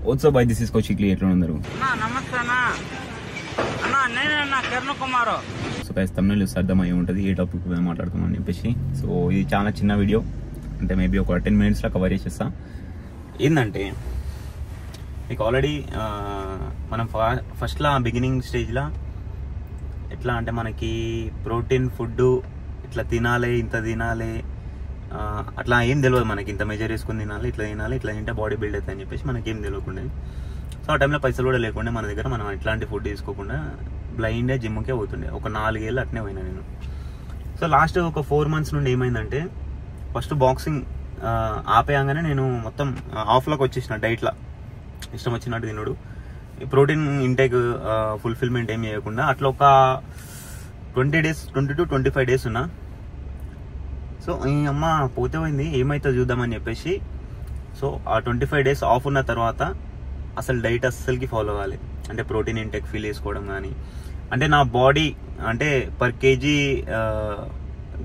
WhatsApp by this is కౌశిక్లీ ఎట్లా ఉన్నారు నమస్తే అన్న నేనన్నా కిరణ్ కుమార్. సో గైస్ తమిళ అర్థమై ఉంటుంది ఏ టాపిక్ మాట్లాడుతున్నాం అని చెప్పేసి. సో ఇది చాలా చిన్న వీడియో, అంటే మేబీ ఒక 10 minutesలో కవర్ చేసేస్తా. ఏంటంటే మీకు ఆల్రెడీ మనం ఫస్ట్లో బిగినింగ్ స్టేజ్లో ఎట్లా అంటే మనకి ప్రోటీన్ ఫుడ్ ఇట్లా తినాలి, ఇంత తినాలి, అట్లా ఏం తెలియదు మనకి. ఇంత మెజర్ వేసుకుని తినాలి, ఇట్లా తినాలి, ఇట్లా తింటే బాడీ బిల్డ్ అవుతుంది అని చెప్పేసి మనకి ఏం తెలియకుండా. సో ఆ టైంలో పైసలు కూడా లేకుండా మన దగ్గర మనం ఎట్లాంటి ఫుడ్ తీసుకోకుండా బ్లైండ్గా జిమ్కే పోతుండే. ఒక 4 ఏళ్ళు అట్నే పోయినా నేను. సో లాస్ట్ ఒక 4 months నుండి ఏమైందంటే ఫస్ట్ బాక్సింగ్ ఆపేయంగానే నేను మొత్తం ఆఫ్లోకి వచ్చేసిన. డైట్లో ఇష్టం వచ్చినట్టు తినడు, ప్రోటీన్ ఇంటేక్ ఫుల్ఫిల్మెంట్ ఏం చేయకుండా అట్లా ఒక 20 to 25 days ఉన్నా. సో ఈ అమ్మ పోతే పోయింది, ఏమైతే చూద్దామని చెప్పేసి. సో ఆ 25 days ఆఫ్ ఉన్న తర్వాత అసలు డైట్ అస్సలకి ఫాలో అవ్వాలి. అంటే ప్రోటీన్ ఇంటేక్ ఫీల్ చేసుకోవడం కానీ, అంటే నా బాడీ అంటే per KG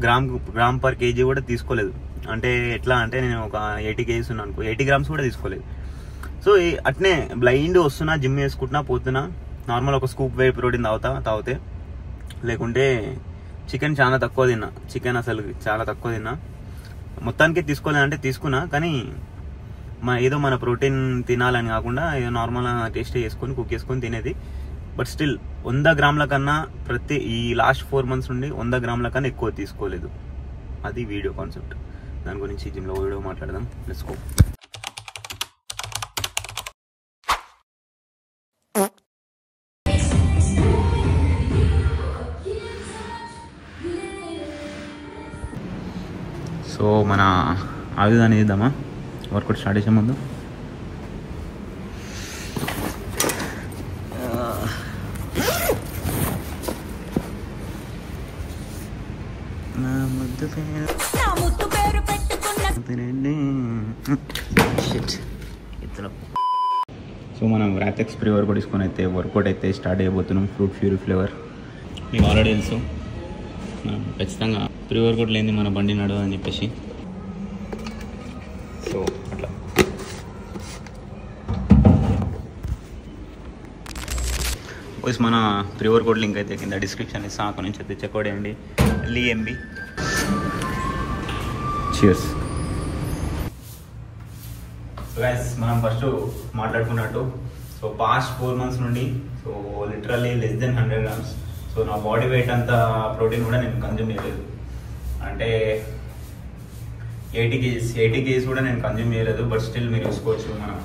gram per KG కూడా తీసుకోలేదు. అంటే ఎట్లా అంటే నేను ఒక 80 kgs ఉన్నాను అనుకో, 80 grams కూడా తీసుకోలేదు. సో అట్నే బ్లైండ్ వస్తున్నా, జిమ్ వేసుకుంటున్నా, పోతున్నా. నార్మల్ ఒక స్కూప్ వే ప్రోటీన్ తాగితే, లేకుంటే చికెన్ చాలా తక్కువ తిన్నా. చికెన్ అసలు చాలా తక్కువ తిన్నా. మొత్తానికి తీసుకోలేదంటే తీసుకున్నా, కానీ ఏదో మన ప్రోటీన్ తినాలని కాకుండా ఏదో నార్మల్ టేస్ట్ చేసుకొని కుక్ చేసుకొని తినేది. బట్ స్టిల్ 100 grams కన్నా ఈ లాస్ట్ 4 months నుండి 100 grams కన్నా ఎక్కువ తీసుకోలేదు. అది వీడియో కాన్సెప్ట్. దాని గురించి జిమ్లో వీడియో మాట్లాడదాం. Let's go. సో మన ఆయుధాన్ని ఇద్దామా వర్కౌట్ స్టార్ట్ చేసే ముందు. సో మనం ర్యాథెక్స్ ప్రీ వర్కౌట్ తీసుకొని అయితే వర్కౌట్ అయితే స్టార్ట్ అయిపోతున్నాం. ఫ్రూట్ ఫ్యూరీ ఫ్లేవర్ మీకు ఆల్రెడీ తెలుసు. ఖచ్చితంగా ప్రీ వర్కౌట్ లేని మన బండి నడవదు అని చెప్పేసి. సో అట్లా మన ప్రీ వర్కౌట్ లింక్ అయితే కింద డిస్క్రిప్షన్ ఇస్తాను, అక్కడ నుంచి అయితే చెక్అవుట్ చేయండి. LEMB. చియర్స్. గైస్ మనం ఫస్ట్ మాట్లాడుకున్నట్టు, సో పాస్ట్ 4 months నుండి so literally less than 100 grams. So నా బాడీ వెయిట్ అంతా ప్రోటీన్ కూడా నేను కన్జ్యూమ్ చేయలేదు. అంటే 80 kgs కూడా నేను కన్జ్యూమ్ చేయలేదు. బట్ స్టిల్ మీరు చూసుకోవచ్చు మనం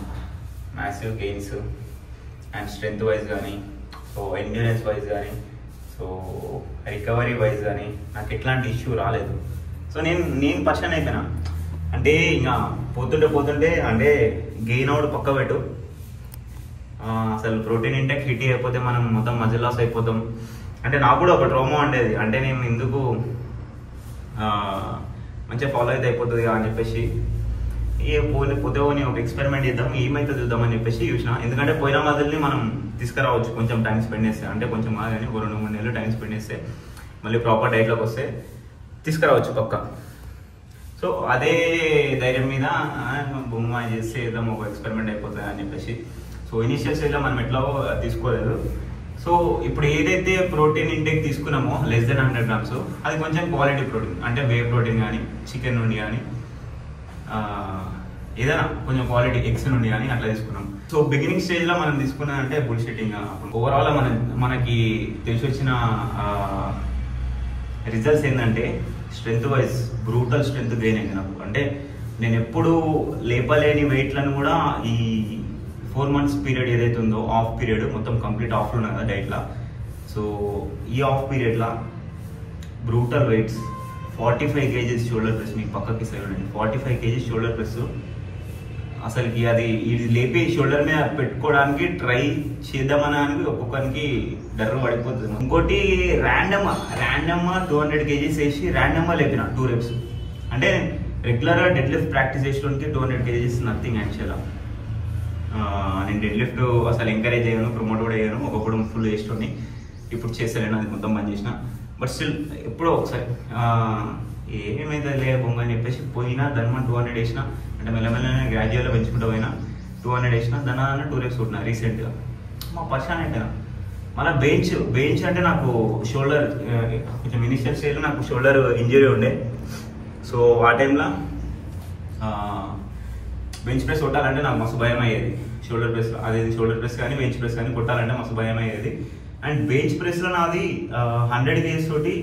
massive gains and strength wise కానీ, సో ఎండ్యూరెన్స్ వైజ్ కానీ, సో రికవరీ వైజ్ కానీ నాకు ఎట్లాంటి ఇష్యూ రాలేదు. సో నేను పర్సన్ అయిపోయినా. అంటే ఇంకా పోతుంటే అంటే గెయిన్ అవుట్ పక్క పెట్టు, అసలు ప్రోటీన్ ఇంటెక్ హిట్ అయిపోతే మనం మొత్తం మజిల్ లాస్ అయిపోతాం. అంటే నాకు కూడా ఒక ట్రోమా ఉండేది. అంటే నేను ఎందుకు మంచిగా ఫాలో అయితే అయిపోతుంది అని చెప్పేసి పోతే ఒక ఎక్స్పెరిమెంట్ చేద్దాం, ఏమైతే చూద్దామని చెప్పేసి చూసిన. ఎందుకంటే పోయిన మజిల్ని మనం తీసుకురావచ్చు కొంచెం టైం స్పెండ్ చేస్తే. అంటే కొంచెం కానీ 2-3 నెలలు టైం స్పెండ్ చేస్తే మళ్ళీ ప్రాపర్ డైట్లోకి వస్తే తీసుకురావచ్చు పక్క. సో అదే ధైర్యం మీద బొమ్మ చేస్తే ఏదో ఒక ఎక్స్పెరిమెంట్ అయిపోతుంది అని చెప్పేసి. సో ఇనిషియల్ స్టేజ్లో మనం ఎట్లా తీసుకోలేదు. సో ఇప్పుడు ఏదైతే ప్రోటీన్ ఇంటేక్ తీసుకున్నామో less than 100 grams, అది కొంచెం క్వాలిటీ ప్రోటీన్, అంటే వే ప్రోటీన్ కానీ, చికెన్ నుండి కానీ, ఏదైనా కొంచెం క్వాలిటీ ఎగ్స్ నుండి కానీ అట్లా తీసుకున్నాం. సో బిగినింగ్ స్టేజ్లో మనం తీసుకున్నదంటే బుల్షిట్టింగ్. ఓవరాల్ మనకి తెలిసి వచ్చిన రిజల్ట్స్ ఏంటంటే strength wise brutal strength gain అయింది నాకు. అంటే నేను ఎప్పుడు లేపలేని వెయిట్లను కూడా ఈ 4 months పీరియడ్ ఏదైతే ఉందో, ఆఫ్ పీరియడ్ మొత్తం కంప్లీట్ ఆఫ్లో ఉన్నా కదా డైట్లో. సో ఈ ఆఫ్ పీరియడ్లో brutal weights 45 kgs shoulder press. మీకు పక్కకి సైడ్ ఉండండి, 45 kgs షోల్డర్ ప్రెస్. అసలుకి ఇది లేపి షోల్డర్ మీద పెట్టుకోవడానికి ట్రై చేద్దామని ఒక్కొక్కరికి డర్ర పడిపోతుంది. ఇంకోటి ర్యాండమ్గా 200 kgs వేసి ర్యాండమ్గా లేపిన 2 reps. అంటే రెగ్యులర్గా డెడ్ లిఫ్ట్ ప్రాక్టీస్ చేసేటోనికి 200 kgs నథింగ్ యాక్చువల్గా. నేను డెడ్ లిఫ్ట్ అసలు ఎంకరేజ్ చేయను, ప్రమోట్ కూడా చేయను. ఒకప్పుడు ఫుల్ చేసేటోని, ఇప్పుడు చేస్తలేను, అది మొత్తం బంద్ చేసిన. బట్ స్టిల్ ఎప్పుడో ఒకసారి ఏమైతే లే బొంగ అని చెప్పేసి పోయినా దాని 200 వేసిన. అంటే మెల్లమెల్లనే గ్రాడ్యువల్గా పెంచుకుంటూ పోయినా 200 వేసిన దాని 2 reps కొట్టినా రీసెంట్గా. మా పర్సన్ అంటే మళ్ళీ బెంచ్ అంటే నాకు షోల్డర్ కొంచెం ఇనిషియల్ స్టేజ్లో నాకు షోల్డర్ ఇంజరీ ఉండే. సో ఆ టైంలో బెంచ్ ప్రెస్ కొట్టాలంటే నాకు మస్తు భయం అయ్యేది. షోల్డర్ ప్రెస్ కానీ బెంచ్ ప్రెస్ కానీ కొట్టాలంటే మస్తు భయం అయ్యేది. అండ్ బెంచ్ ప్రెస్లో నాది 100 kgs తోటి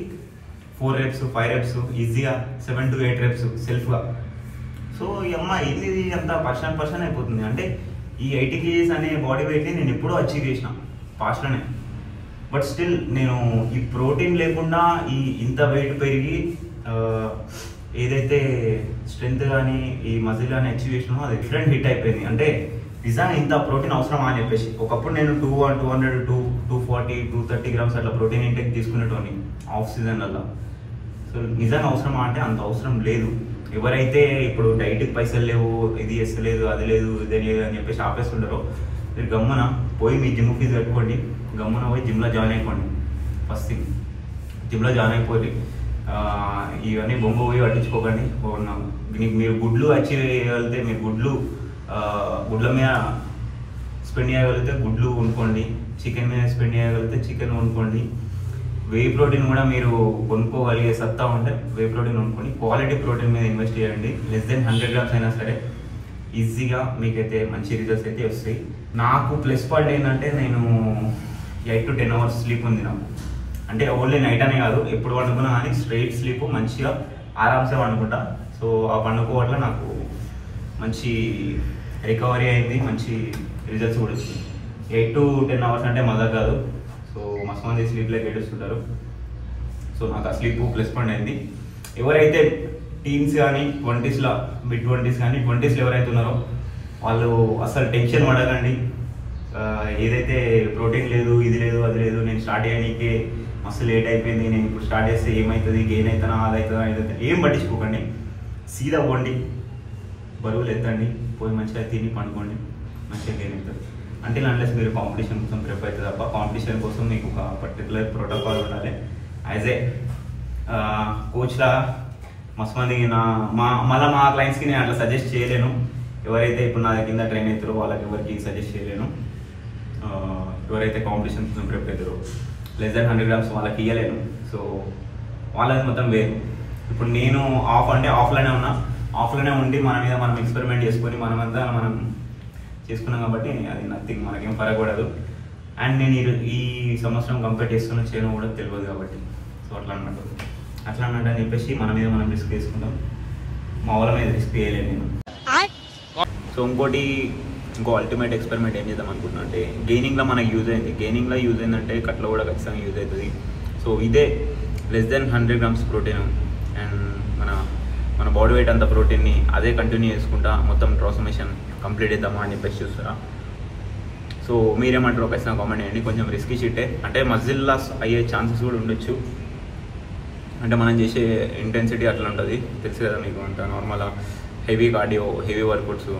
4 reps 5 reps ఈజీగా 7 to 8 reps సెల్ఫ్గా. సో ఇది అంత పర్సన్ అయిపోతుంది. అంటే ఈ 80 kgs అనే బాడీ వెయిట్ని నేను ఎప్పుడూ అచీవ్ చేసిన పాస్ట్లోనే. బట్ స్టిల్ నేను ఈ ప్రోటీన్ లేకుండా ఇంత వెయిట్ పెరిగి ఏదైతే స్ట్రెంత్ కానీ ఈ మజిల్ కానీ అచీవ్ చేసినామో అది డిఫరెంట్ హిట్ అయిపోయింది. అంటే నిజంగా ఇంత ప్రోటీన్ అవసరమా అని చెప్పేసి. ఒకప్పుడు నేను 200 240 230 grams అట్లా ప్రోటీన్ ఇంటేక్ తీసుకునేటోని ఆఫ్ సీజన్లలో. సో నిజంగా అవసరమా అంటే అంత అవసరం లేదు. ఎవరైతే ఇప్పుడు డైట్కి పైసలు లేవు, ఇది చేస్తలేదు, అది లేదు, ఇదే లేదు అని చెప్పేసి ఆపేస్తుంటారో మీరు గమ్మున పోయి మీ జిమ్ ఫీజు కట్టుకోండి, గమ్మున పోయి జిమ్లో జాయిన్ అయిపోండి. ఫస్ట్ థింగ్ జిమ్లో జాయిన్ అయిపోయి ఇవన్నీ బొమ్మ పోయి పట్టించుకోకండి. మీరు గుడ్లు అచీవ్ చేయగలిగితే మీరు గుడ్ల మీద స్పెండ్ చేయగలిగితే గుడ్లు కొనుక్కోండి, చికెన్ మీద స్పెండ్ చేయగలిగితే చికెన్ కొనుక్కోండి. వే ప్రోటీన్ కూడా మీరు కొనుక్కోగలిగే సత్తా ఉంటే వే ప్రోటీన్ కొనుక్కోండి. క్వాలిటీ ప్రోటీన్ మీద ఇన్వెస్ట్ చేయండి. లెస్ దెన్ 100 grams అయినా సరే ఈజీగా మీకైతే మంచి రిజల్ట్స్ అయితే వస్తాయి. నాకు ప్లస్ పాయింట్ ఏంటంటే నేను 8 to 10 hours స్లీప్ ఉంది నాకు. అంటే ఓన్లీ నైట్ అనే కాదు, ఎప్పుడు వండుకున్నా కానీ స్ట్రైట్ స్లీప్ మంచిగా ఆరామ్సే వండుకుంటా. సో ఆ పండుకోవట్ల నాకు మంచి రికవరీ అయింది, మంచి రిజల్ట్స్ కూడా వచ్చింది. 8 to 10 hours అంటే మజా కాదు. సో మస్తు మంది స్లీప్లోకి ఏడుస్తుంటారు. సో నాకు ఆ స్లీప్ ప్లస్ పాయింట్ అయింది. ఎవరైతే టీన్స్ కానీ 20sలో మిడ్ 20s కానీ 20sలో ఎవరైతే ఉన్నారో వాళ్ళు అసలు టెన్షన్ పడకండి. ఏదైతే ప్రోటీన్ లేదు, ఇది లేదు, అది లేదు, నేను స్టార్ట్ చేయడానికి మస్తు లేట్ అయిపోయింది, నేను ఇప్పుడు స్టార్ట్ చేస్తే ఏమవుతుంది, గెయిన్ అవుతానా, అది అవుతుందా, ఇది అవుతుంది, ఏం పట్టించుకోకండి. సీదా పోండి, బరువులు ఎత్తండి, పోయి మంచిగా తిని పండుకోండి, మంచిగా గెయిన్ అవుతుంది. అంటే అన్లెస్ మీరు కాంపిటీషన్ కోసం ప్రిపేర్ అవుతుంది తప్ప కాంపిటీషన్ కోసం మీకు ఒక పర్టికులర్ ప్రోటోకాల్ ఉండాలి. యాజ్ ఏ కోచ్లా మస్తు మందికి మళ్ళీ మా క్లయింట్స్కి నేను అట్లా సజెస్ట్ చేయలేను. ఎవరైతే ఇప్పుడు నా కింద ట్రైన్ అవుతారో వాళ్ళకి ఎవరికి సజెస్ట్ చేయలేను. ఎవరైతే కాంపిటీషన్ కోసం ప్రిపేర్ అవుతారో లెస్ దెన్ 100 grams వాళ్ళకి ఇవ్వలేను. సో వాళ్ళది మొత్తం వేరు. ఇప్పుడు నేను ఆఫ్లోనే ఉండి మన మీద మనం ఎక్స్పెరిమెంట్ చేసుకొని మనమంతా మనం చేసుకున్నాం కాబట్టి అది నథింగ్, మనకేం పరగకూడదు. అండ్ నేను ఈ సంవత్సరం కంప్లీట్ చేయను కూడా తెలియదు కాబట్టి. సో అట్లా అన్నట్టు అని చెప్పేసి మన మీద మనం రిస్క్ తీసుకుంటాం. మా వాళ్ళ మీద రిస్క్ చేయలేను నేను. సో ఇంకో అల్టిమేట్ ఎక్స్పెరిమెంట్ ఏం చేద్దాం అనుకుంటున్నా అంటే గెయినింగ్లో మనకి యూజ్ అయిందంటే కట్లో కూడా ఖచ్చితంగా యూజ్ అవుతుంది. సో ఇదే less than 100 grams protein and మన బాడీ వెయిట్ అంత ప్రోటీన్ని అదే కంటిన్యూ చేసుకుంటా మొత్తం ట్రాన్స్ఫర్మేషన్ కంప్లీట్ చేద్దామా అని చెప్పేసి చూస్తారా. సో మీరేమంటారో ఖచ్చితంగా కామెంట్ చేయండి. కొంచెం రిస్కీ షిట్టే, అంటే మజిల్ లాస్ అయ్యే ఛాన్సెస్ కూడా ఉండొచ్చు. అంటే మనం చేసే ఇంటెన్సిటీ అట్లా ఉంటుంది, తెలుసు కదా మీకు. అంత నార్మల్గా heavy cardio, heavy workouts,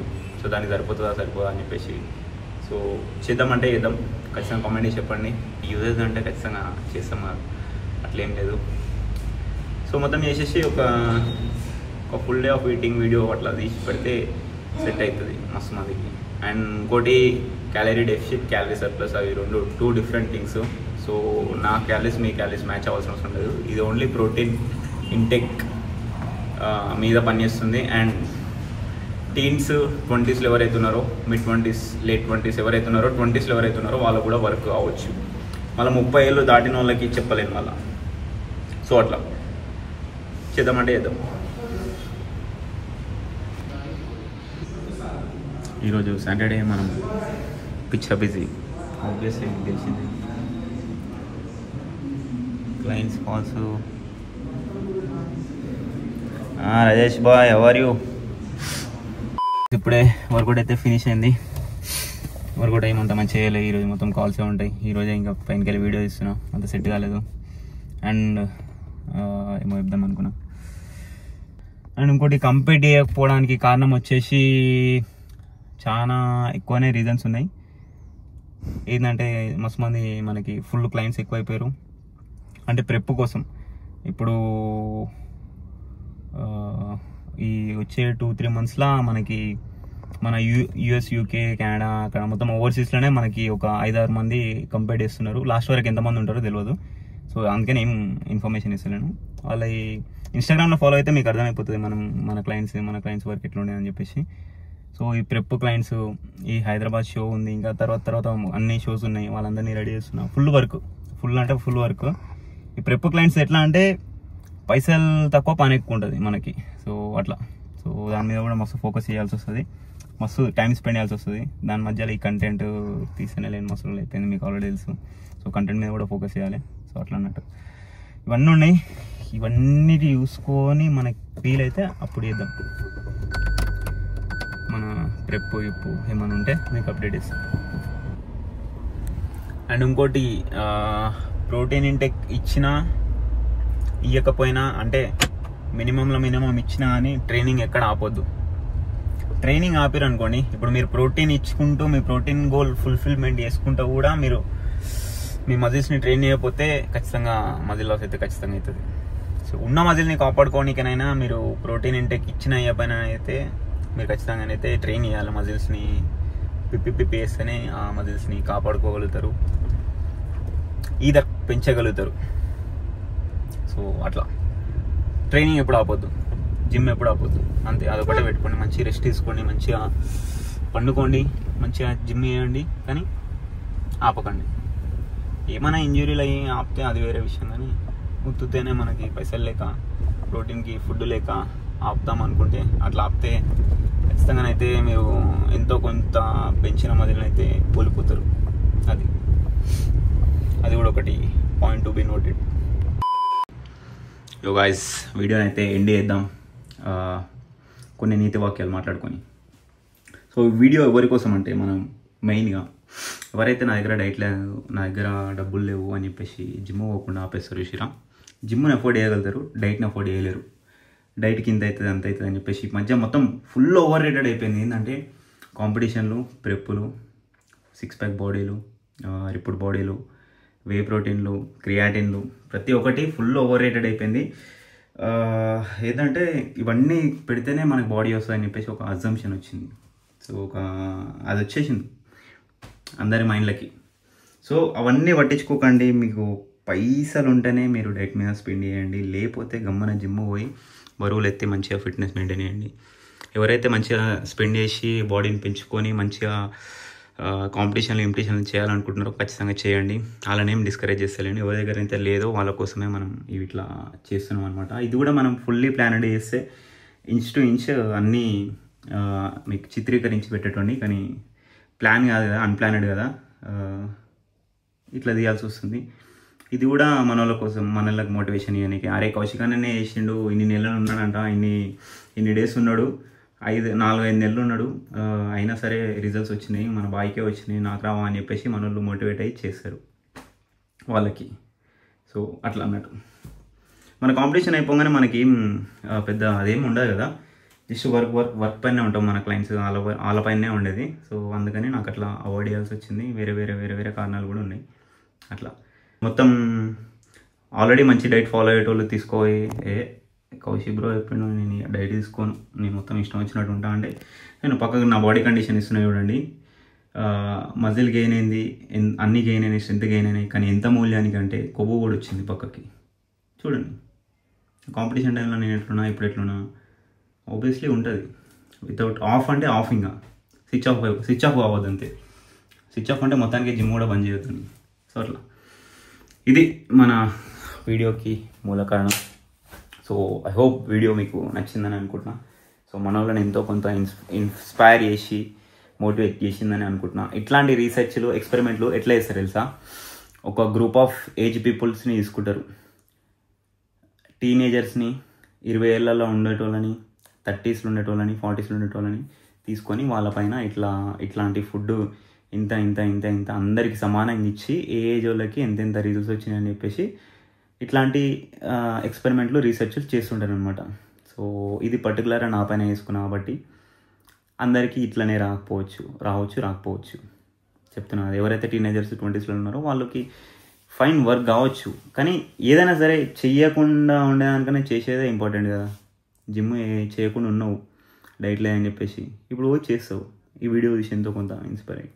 so దానికి సరిపోదా అని చెప్పేసి. సో చేద్దామంటే చేద్దాం, ఖచ్చితంగా కామెంట్ చేసి చెప్పండి. యూజెస్ అంటే ఖచ్చితంగా చేస్తాం, అట్లేం లేదు. సో మొత్తం చేసేసి ఒక full day of eating video అట్లా తీసి పెడితే సెట్ అవుతుంది మస్తు మందికి. అండ్ ఇంకోటి క్యాలరీ డెఫిషిట్, క్యాలరీ సర్ప్లస్, అవి 2 different థింగ్స్. సో నా క్యాలరీస్ మీ క్యాలరీస్ మ్యాచ్ అవ్వాల్సిన అవసరం లేదు. ఇది ఓన్లీ ప్రోటీన్ ఇంటెక్ మీద పనిచేస్తుంది. అండ్ టీన్స్ 20sలో ఎవరైతే ఉన్నారో, మిడ్ 20s, లేట్ 20s ఎవరైతే ఉన్నారో, 20sలో ఎవరైతే ఉన్నారో వాళ్ళు కూడా వర్క్ అవ్వచ్చు. మళ్ళీ 30 ఏళ్ళు దాటిన వాళ్ళకి చెప్పలేను మళ్ళీ. సో అట్లా చేద్దామంటే చేద్దాం. ఈరోజు సాటర్డే, మనం బిజీ ఆబ్వియస్లీ మీకు తెలిసింది. Clients calls. రాజేష్ బాయ్, ఎవర్ యూ? ఇప్పుడే వర్కౌట్ అయితే ఫినిష్ అయింది. వర్కౌట్ అయ్యి అంత మంచిగా చేయలేదు. ఈరోజు మొత్తం కాల్సే ఉంటాయి. ఈరోజే ఇంకా పైనకి వెళ్ళి వీడియో తీస్తున్నా, అంత సెట్ కాలేదు. అండ్ ఏమో చెప్దాం అనుకున్నా. అండ్ ఇంకోటి కంప్లీట్ చేయకపోవడానికి కారణం వచ్చేసి చాలా ఎక్కువనే రీజన్స్ ఉన్నాయి. ఏంటంటే మస్తు మంది మనకి ఫుల్ క్లయింట్స్ ఎక్కువైపోయారు. అంటే ప్రెప్ కోసం ఇప్పుడు ఈ వచ్చే 2-3 monthsలో మనకి మన యూఎస్, యూకే, కెనడా అక్కడ మొత్తం ఓవర్సీస్లోనే మనకి ఒక 5-6 మంది కంపేర్ చేస్తున్నారు. లాస్ట్ వరకు ఎంతమంది ఉంటారో తెలియదు. సో అందుకని ఏం ఇన్ఫర్మేషన్ ఇస్తలేను. వాళ్ళ ఇన్స్టాగ్రామ్లో ఫాలో అయితే మీకు అర్థమైపోతుంది మన క్లయింట్స్ వర్క్ ఎట్లా ఉండేది అని చెప్పేసి. సో ఈ ప్రెప్ క్లయింట్స్, ఈ హైదరాబాద్ షో ఉంది, ఇంకా తర్వాత అన్ని షోస్ ఉన్నాయి, వాళ్ళందరినీ రెడీ చేస్తున్నా. Full work. ఈ ప్రెప్ క్లయింట్స్ ఎట్లా అంటే పైసలు తక్కువ, పని ఎక్కువ ఉంటుంది మనకి. సో అట్లా. సో దాని మీద కూడా మస్తు ఫోకస్ చేయాల్సి వస్తుంది, మస్తు టైం స్పెండ్ చేయాల్సి వస్తుంది. దాని మధ్యలో ఈ కంటెంట్ తీసేనే లేని మస్తు అయిపోయింది, మీకు ఆల్రెడీ తెలుసు. సో కంటెంట్ మీద కూడా ఫోకస్ చేయాలి. సో అట్లా అన్నట్టు ఇవన్నీ ఉన్నాయి. ఇవన్నిటి చూసుకొని మనకి ఫీల్ అయితే అప్పుడు చేద్దాం. మన ప్రెప్ ఏమైనా ఉంటే మీకు అప్డేట్ ఇస్తాం. అండ్ ఇంకోటి, ప్రోటీన్ ఇంటెక్ ఇచ్చినా ఇవ్వకపోయినా, అంటే మినిమం ఇచ్చినా కానీ ట్రైనింగ్ ఎక్కడ ఆపొద్దు. ట్రైనింగ్ ఆపిరు అనుకోండి, ఇప్పుడు మీరు ప్రోటీన్ ఇచ్చుకుంటూ మీ ప్రోటీన్ గోల్ ఫుల్ఫిల్మెంట్ చేసుకుంటూ కూడా మీరు మీ మజిల్స్ని ట్రైన్ చేయకపోతే ఖచ్చితంగా మజిల్ లాస్ అయితే ఖచ్చితంగా అవుతుంది. సో ఉన్న మజిల్ని కాపాడుకోనికైనా మీరు ప్రోటీన్ ఇంటెక్ ఇచ్చిన ఇవ్వకపోయినా అయితే మీరు ఖచ్చితంగానైతే ట్రైన్ చేయాలి. మజిల్స్ని పిప్పి వేస్తేనే ఆ మజిల్స్ని కాపాడుకోగలుగుతారు, ఈదర్ పెంచగలుగుతారు. సో అట్లా ట్రైనింగ్ ఎప్పుడు ఆపొద్దు, జిమ్ ఎప్పుడు ఆపొద్దు, అంతే. అదొకటే పెట్టుకోండి. మంచి రెస్ట్ తీసుకోండి, మంచిగా పండుకోండి, మంచిగా జిమ్ చేయండి, కానీ ఆపకండి. ఏమైనా ఇంజురీలు అయ్యి ఆపితే అది వేరే విషయం, కానీ ఉత్తుతేనే మనకి పైసలు లేక, ప్రోటీన్కి ఫుడ్ లేక ఆపుతాం అనుకుంటే, అట్లా ఆపితే ఖచ్చితంగానైతే మీరు ఎంతో కొంత పెంచిన మదిలనైతే కోల్పోతారు. అది కూడా ఒకటి పాయింట్ టు బి నోటెడ్. యో గైస్, వీడియోని అయితే ఎండ్ చేద్దాం కొన్ని నీతి వాక్యాలు మాట్లాడుకొని. సో వీడియో ఎవరి కోసం అంటే, మనం మెయిన్గా ఎవరైతే నా దగ్గర డైట్ లేదు, నా దగ్గర డబ్బులు లేవు అని చెప్పేసి జిమ్ పోకుండా ఆపేస్తారు చూసిరా. జిమ్ని అఫోర్డ్ చేయగలుగుతారు, డైట్ని అఫోర్డ్ చేయలేరు. డైట్కి ఇంత అవుతుంది అంత అవుతుంది అని చెప్పేసి మధ్య మొత్తం ఫుల్ ఓవర్ రేటెడ్ అయిపోయింది. ఏంటంటే కాంపిటీషన్లు, ప్రెప్పులు, 6 ప్యాక్ బాడీలు, రిపుడ్ బాడీలు, వే ప్రోటీన్లు, క్రియాటిన్లు, ప్రతి ఒక్కటి ఫుల్ ఓవర్ రేటెడ్ అయిపోయింది. ఏంటంటే ఇవన్నీ పెడితేనే మనకు బాడీ వస్తుంది అని చెప్పేసి ఒక అజంప్షన్ వచ్చింది. సో అది వచ్చేసింది అందరి మైండ్లకి. సో అవన్నీ పట్టించుకోకండి. మీకు పైసలు ఉంటేనే మీరు డైట్ మీద స్పెండ్ చేయండి, లేకపోతే గమ్మన జిమ్ పోయి బరువులు ఎత్తి మంచిగా ఫిట్నెస్ మెయింటైన్ చేయండి. ఎవరైతే మంచిగా స్పెండ్ చేసి బాడీని పెంచుకొని మంచిగా కాంపిటీషన్లు ఇంపిటీషన్లు చేయాలనుకుంటున్నారో ఖచ్చితంగా చేయండి. అలానేం డిస్కరేజ్ చేస్తలేండి. ఎవరి దగ్గర అయితే లేదో వాళ్ళ కోసమే మనం ఇవి ఇట్లా చేస్తున్నాం అనమాట. ఇది కూడా మనం ఫుల్లీ ప్లానెడ్ చేస్తే ఇంచ్ టు ఇంచ్ అన్నీ మీకు చిత్రీకరించి పెట్టేటండి. కానీ ప్లాన్ కాదు కదా, అన్ప్లానెడ్ కదా, ఇట్లా తీయాల్సి వస్తుంది. ఇది కూడా మన వాళ్ళ కోసం, మన వాళ్ళకి మోటివేషన్ ఇవ్వడానికి. అరే కౌశిక్ అన్ననే చేసిండు, ఇన్ని నెలలు ఉన్నాడంట, ఇన్ని డేస్ ఉన్నాడు, 4-5 నెలలు ఉన్నాడు, అయినా సరే రిజల్ట్స్ వచ్చినాయి, మన బాయ్కే వచ్చినాయి, నాకు రావా అని చెప్పేసి మన వాళ్ళు మోటివేట్ అయ్యి చేస్తారు వాళ్ళకి. సో అట్లా అన్నట్టు మన కాంపిటీషన్ అయిపోగానే మనకి పెద్ద అదేం ఉండదు కదా, జస్ట్ వర్క్ పైనే ఉంటాం. మన క్లయింట్స్ వాళ్ళ పైనే ఉండేది. సో అందుకని నాకు అట్లా అవాయిడ్ చేయాల్సి వచ్చింది. వేరే కారణాలు కూడా ఉన్నాయి. అట్లా మొత్తం ఆల్రెడీ మంచి డైట్ ఫాలో అయ్యేటోళ్ళు తీసుకోయి, కౌశిక్ బ్రో చెప్పిండు నేను డైట్ తీసుకోను, నేను మొత్తం ఇష్టం వచ్చినట్టు ఉంటా అంటే, నేను పక్కకు నా బాడీ కండిషన్ ఇస్తున్నాయి చూడండి. మజిల్ గెయిన్ అయింది, అన్ని గెయిన్ అయినాయి, స్ట్రెంత్ గెయిన్ అయినాయి, కానీ ఎంత మూల్యానికి అంటే కొవ్వు కూడా వచ్చింది పక్కకి. చూడండి కాంపిటీషన్ టైంలో నేను ఎట్లున్నా, ఇప్పుడు ఎట్లున్నా ఆబ్వియస్లీ ఉంటుంది. వితౌట్ ఆఫ్ అంటే ఆఫ్, ఇంకా స్విచ్ ఆఫ్ అవ్వద్దు అంతే. స్విచ్ ఆఫ్ అంటే మొత్తానికి జిమ్ కూడా బంద్ చేయొద్దు. సో అట్లా ఇది మన వీడియోకి మూల కారణం. సో ఐ హోప్ వీడియో మీకు నచ్చిందని అనుకుంటున్నా. సో మన వాళ్ళని ఎంతో కొంత ఇన్స్పైర్ చేసి మోటివేట్ చేసిందని అనుకుంటున్నా. ఇట్లాంటి రీసెర్చ్లు, ఎక్స్పెరిమెంట్లు ఎట్లా చేస్తారు తెలుసా? ఒక గ్రూప్ ఆఫ్ ఏజ్ పీపుల్స్ని తీసుకుంటారు. టీనేజర్స్ని, 20 ఏళ్లలో ఉండేటోళ్ళని, 30స్లో ఉండేటోళ్ళని, 40స్లో ఉండేటోళ్ళని తీసుకొని వాళ్ళపైన ఇట్లాంటి ఫుడ్ ఇంత అందరికి సమానంగా ఇచ్చి ఏ ఏజ్ వాళ్ళకి ఎంతెంత రిజల్ట్స్ వచ్చినాయని చెప్పేసి ఇట్లాంటి ఎక్స్పెరిమెంట్లు, రీసెర్చ్లు చేస్తుంటారు అనమాట. సో ఇది పర్టికులర్గా నా పైన వేసుకున్నా కాబట్టి అందరికీ ఇట్లనే రాకపోవచ్చు చెప్తున్నా. ఎవరైతే టీనేజర్స్ 20స్లో ఉన్నారో వాళ్ళకి ఫైన్ వర్క్ కావచ్చు, కానీ ఏదైనా సరే చెయ్యకుండా ఉండేదానికన్నా చేసేదే ఇంపార్టెంట్ కదా. జిమ్ చేయకుండా ఉన్నావు, డైట్ లేదని చెప్పేసి ఇప్పుడు పోయి చేస్తావు. ఈ వీడియో చూసి ఎంతో కొంత ఇన్స్పైర్ అయ్యి,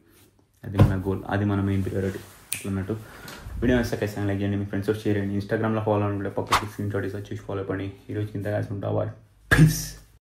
అది మన గోల్, అది మన మెయిన్ ప్రియారిటీ. అట్లా అన్నట్టు వీడియో నచ్చితే ఖచ్చితంగా లైక్ చేయండి, మీ ఫ్రెండ్స్ షేర్ చేయండి. ఇన్స్టాగ్రామ్లో ఫాలో అనుకుంటే పక్కకి స్క్రీన్ షాట్ ఇసి వచ్చి ఫాలో పడి ఈరోజు ఇంత కాసి ఉంటా. Bye, piece.